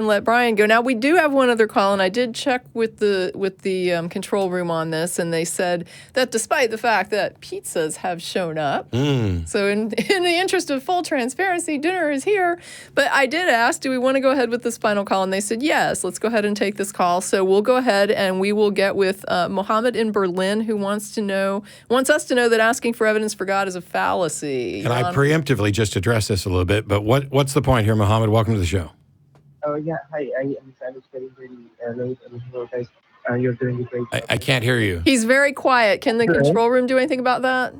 and let Brian go. Now we do have one other call, and I did check with the control room on this, and they said that despite the fact that pizzas have shown up, so in the interest of full transparency, dinner is here. But I did ask, do we want to go ahead with this final call? And they said yes. Let's go ahead and take this call. So we'll go ahead and we will get with Mohammed in Berlin, who wants us to know that asking for evidence for God is a fallacy. And I preemptively just addressed this a little bit, but what's the point here, Mohammed? Welcome to the show. Oh, yeah. Hi. I understand it's getting really late. Guys, you're doing great. I can't hear you. He's very quiet. Can the control room do anything about that?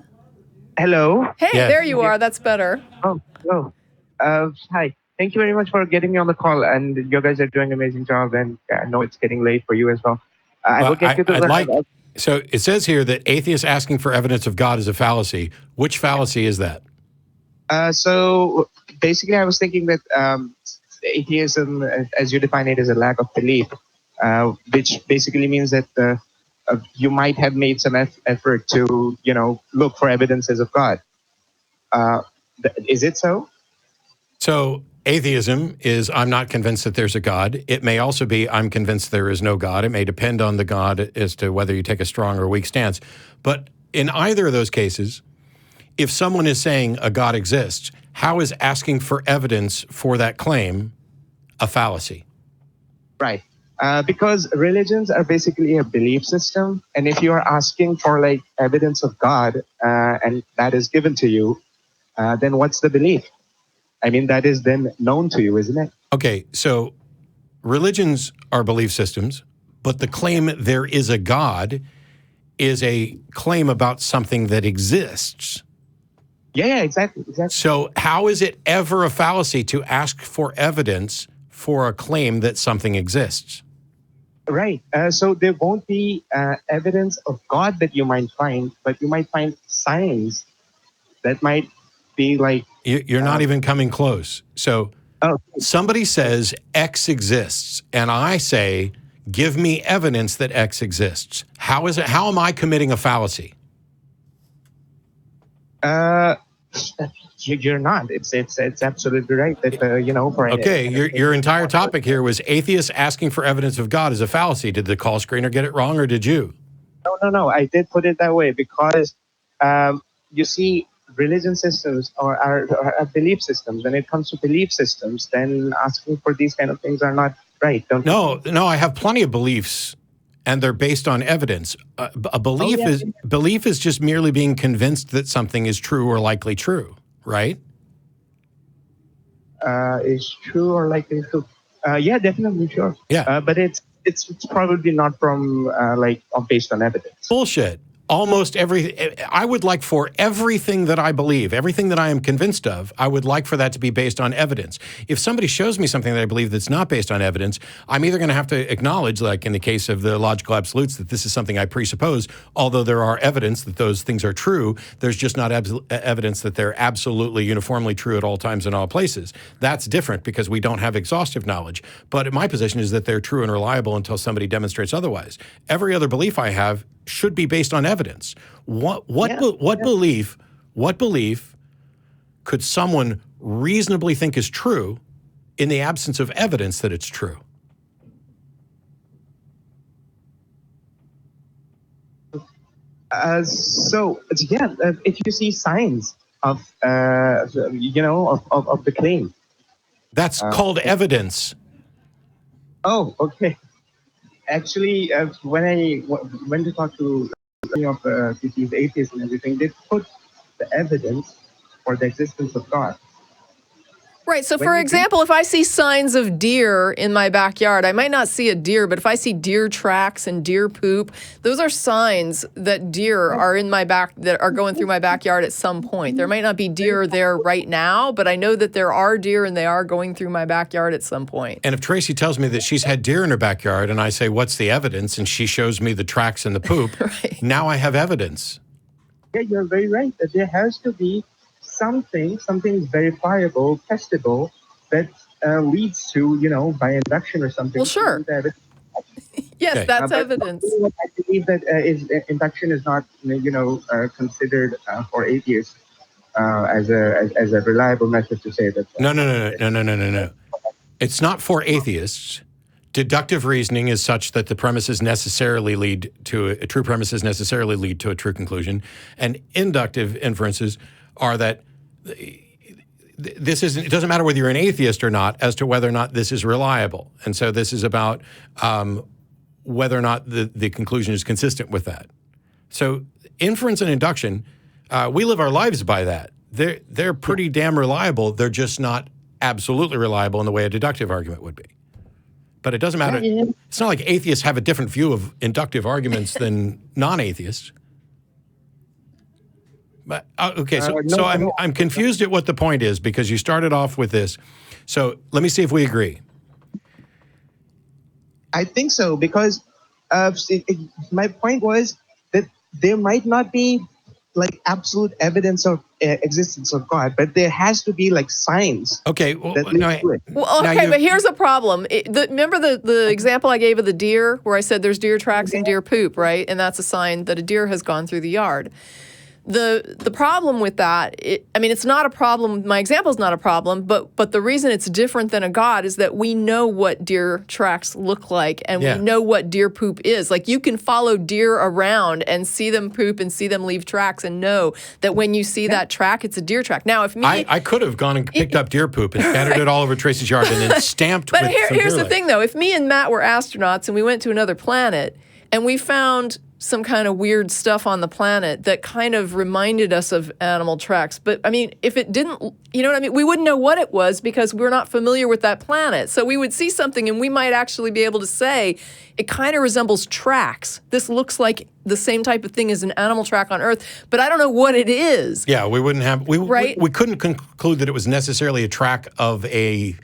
Hello? Hey, yes. There you are. That's better. Oh. Hi. Thank you very much for getting me on the call. And you guys are doing an amazing job. And I know it's getting late for you as well. I will get you to the... So it says here that atheists asking for evidence of God is a fallacy. Which fallacy is that? So basically, I was thinking that atheism, as you define it, is a lack of belief, which basically means that you might have made some effort to, look for evidences of God. Is it so? So atheism is I'm not convinced that there's a God. It may also be I'm convinced there is no God. It may depend on the God as to whether you take a strong or weak stance. But in either of those cases, if someone is saying a God exists, how is asking for evidence for that claim a fallacy? Right. Because religions are basically a belief system. And if you are asking for evidence of God and that is given to you, then what's the belief? I mean, that is then known to you, isn't it? Okay, so religions are belief systems, but the claim there is a God is a claim about something that exists. Yeah, exactly. So how is it ever a fallacy to ask for evidence for a claim that something exists? Right. So there won't be evidence of God that you might find, but you might find signs that might be like... You're not even coming close. So somebody says X exists, and I say, give me evidence that X exists. How is it? How am I committing a fallacy? You're not. It's absolutely right that for your entire topic here was atheists asking for evidence of God is a fallacy. Did the call screener get it wrong, or did you? No. I did put it that way because you see, religion systems are belief systems. When it comes to belief systems, then asking for these kind of things are not right. No. I have plenty of beliefs, and they're based on evidence. A belief is just merely being convinced that something is true or likely true, right? Is true or likely true? Yeah, definitely, sure. Yeah, but it's probably not from based on evidence. Bullshit. Almost I would like for everything that I believe, everything that I am convinced of, I would like for that to be based on evidence. If somebody shows me something that I believe that's not based on evidence, I'm either going to have to acknowledge, like in the case of the logical absolutes, that this is something I presuppose, although there are evidence that those things are true, there's just not evidence that they're absolutely uniformly true at all times in all places. That's different because we don't have exhaustive knowledge. But my position is that they're true and reliable until somebody demonstrates otherwise. Every other belief I have should be based on evidence. What belief could someone reasonably think is true in the absence of evidence that it's true? If you see signs of the claim, that's called evidence. Oh, okay. Actually, when I went to talk to many of these atheists and everything, they put the evidence for the existence of God. Right. So, for example, if I see signs of deer in my backyard, I might not see a deer, but if I see deer tracks and deer poop, those are signs that deer are in my that are going through my backyard at some point. There might not be deer there right now, but I know that there are deer and they are going through my backyard at some point. And if Tracie tells me that she's had deer in her backyard and I say, what's the evidence? And she shows me the tracks and the poop, right. Now I have evidence. Yeah, you're very right. That there has to be something verifiable, testable, that leads to, by induction or something. Well, sure. Yes, okay. That's evidence. I believe that induction is not, considered for atheists as a reliable method to say that. No. It's not for atheists. Deductive reasoning is such that the premises necessarily lead to a true premises necessarily lead to a true conclusion, and inductive inferences are that this isn't. It doesn't matter whether you're an atheist or not as to whether or not this is reliable, and so this is about whether or not the conclusion is consistent with that. So inference and induction, we live our lives by that. They're pretty damn reliable. They're just not absolutely reliable in the way a deductive argument would be. But it doesn't matter. It's not like atheists have a different view of inductive arguments than non-atheists. But okay, so I'm confused at what the point is because you started off with this. So let me see if we agree. I think so because my point was that there might not be like absolute evidence of existence of God, but there has to be like signs. Okay. Well, okay, but here's a problem. Remember the example I gave of the deer where I said there's deer tracks and deer poop, right? And that's a sign that a deer has gone through the yard. The problem with that, it's not a problem. My example is not a problem, but the reason it's different than a God is that we know what deer tracks look like, and we know what deer poop is. Like you can follow deer around and see them poop and see them leave tracks, and know that when you see that track, it's a deer track. Now, if I could have gone and picked up deer poop and scattered it all over Tracie's yard and then stamped. But here's the thing, though: if me and Matt were astronauts and we went to another planet and we found some kind of weird stuff on the planet that kind of reminded us of animal tracks. But if it didn't, we wouldn't know what it was because we're not familiar with that planet. So we would see something and we might actually be able to say, it kind of resembles tracks. This looks like the same type of thing as an animal track on Earth, but I don't know what it is. Yeah, we wouldn't have, right? we couldn't conclude that it was necessarily a track of a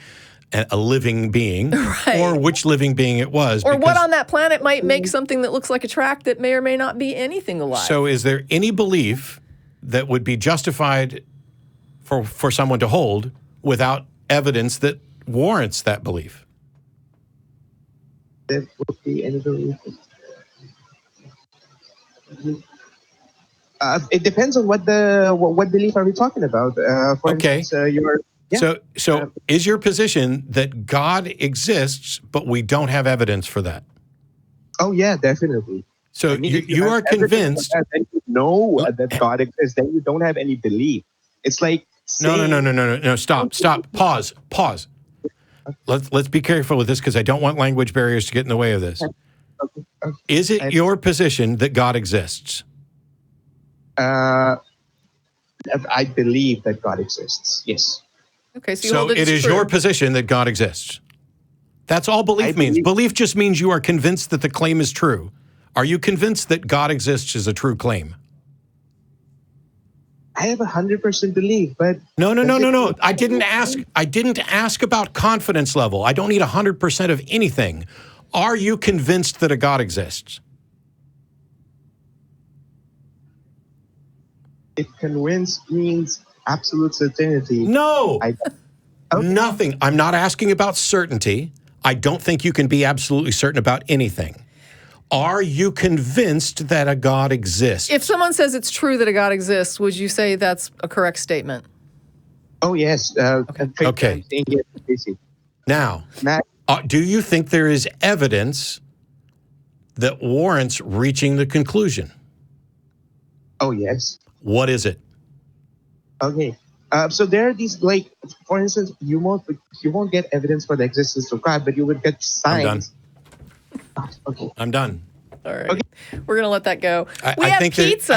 living being, right, or which living being it was. Or what on that planet might make something that looks like a track that may or may not be anything alive. So is there any belief that would be justified for someone to hold without evidence that warrants that belief? There would be any belief. It depends on what belief are we talking about. For instance, So is your position that God exists, but we don't have evidence for that? Oh, yeah, definitely. So you are convinced. Then you know that God exists, then you don't have any belief. It's like No, stop. Pause. Let's be careful with this because I don't want language barriers to get in the way of this. Okay. Is it your position that God exists? I believe that God exists, yes. Okay, so it is your position that God exists. That's all belief means. Belief just means you are convinced that the claim is true. Are you convinced that God exists is a true claim? I have 100% belief, but no. I didn't ask about confidence level. I don't need 100% of anything. Are you convinced that a God exists? If convinced means absolute certainty. No, nothing. I'm not asking about certainty. I don't think you can be absolutely certain about anything. Are you convinced that a God exists? If someone says it's true that a God exists, would you say that's a correct statement? Oh, yes. Okay. Now, do you think there is evidence that warrants reaching the conclusion? Oh, yes. What is it? Okay. So there are these, like, for instance, you won't get evidence for the existence of God, but you would get signs. I'm done. Okay. I'm done. All right. Okay. We're going to let that go. I have think pizza.